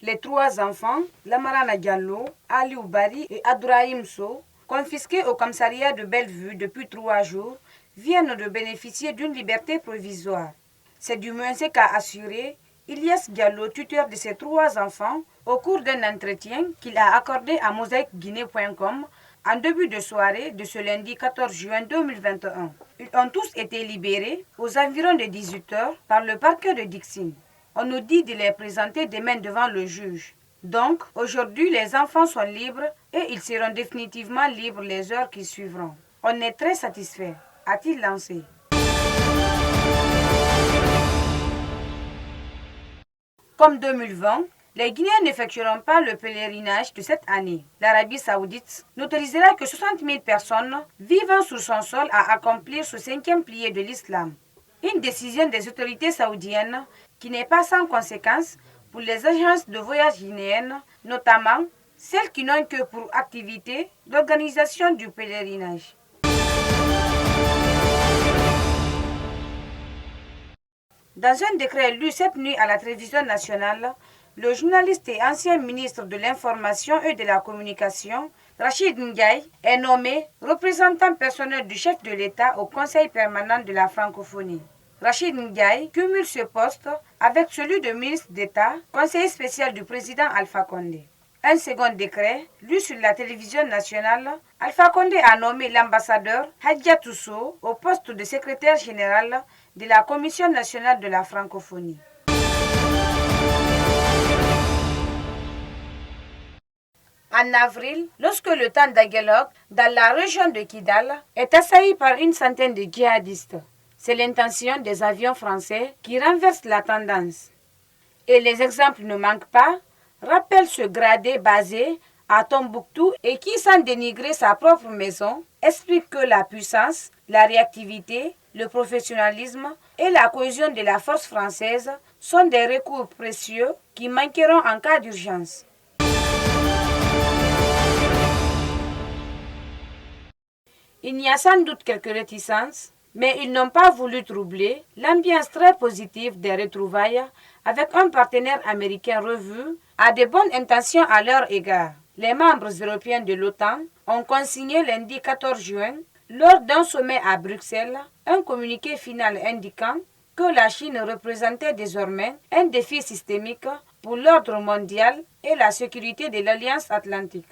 Les 3 enfants, Lamarana Diallo, Aliou Bari et Abdourahim Sow, confisqués au commissariat de Bellevue depuis 3 jours, viennent de bénéficier d'une liberté provisoire. C'est du moins ce qu'a assuré Ilyas Diallo, tuteur de ses 3 enfants, au cours d'un entretien qu'il a accordé à mosaïqueguinée.com en début de soirée de ce lundi 14 juin 2021. Ils ont tous été libérés aux environs de 18 h par le parquet de Dixine. On nous dit de les présenter demain devant le juge. Donc, aujourd'hui, les enfants sont libres et ils seront définitivement libres les heures qui suivront. On est très satisfait, a-t-il lancé. Comme 2020, les Guinéens n'effectueront pas le pèlerinage de cette année. L'Arabie saoudite n'autorisera que 60 000 personnes vivant sur son sol à accomplir ce 5e pilier de l'islam. Une décision des autorités saoudiennes qui n'est pas sans conséquence pour les agences de voyage guinéennes, notamment celles qui n'ont que pour activité l'organisation du pèlerinage. Dans un décret lu cette nuit à la télévision nationale, le journaliste et ancien ministre de l'Information et de la Communication, Rachid Ndiaye, est nommé représentant personnel du chef de l'État au Conseil permanent de la francophonie. Rachid Ndiaye cumule ce poste avec celui de ministre d'État, conseiller spécial du président Alpha Condé. Un second décret, lu sur la télévision nationale, Alpha Condé a nommé l'ambassadeur Hadjatou Sow au poste de secrétaire général de la Commission nationale de la francophonie. En avril, lorsque le camp d'Aguelog, dans la région de Kidal, est assailli par une centaine de djihadistes, c'est l'intention des avions français qui renverse la tendance. Et les exemples ne manquent pas. Rappelle ce gradé basé à Tombouctou et qui, sans dénigrer sa propre maison, explique que la puissance, la réactivité, le professionnalisme et la cohésion de la force française sont des recours précieux qui manqueront en cas d'urgence. Il y a sans doute quelques réticences, mais ils n'ont pas voulu troubler l'ambiance très positive des retrouvailles avec un partenaire américain revu a de bonnes intentions à leur égard. Les membres européens de l'OTAN ont consigné lundi 14 juin, lors d'un sommet à Bruxelles, un communiqué final indiquant que la Chine représentait désormais un défi systémique pour l'ordre mondial et la sécurité de l'Alliance atlantique.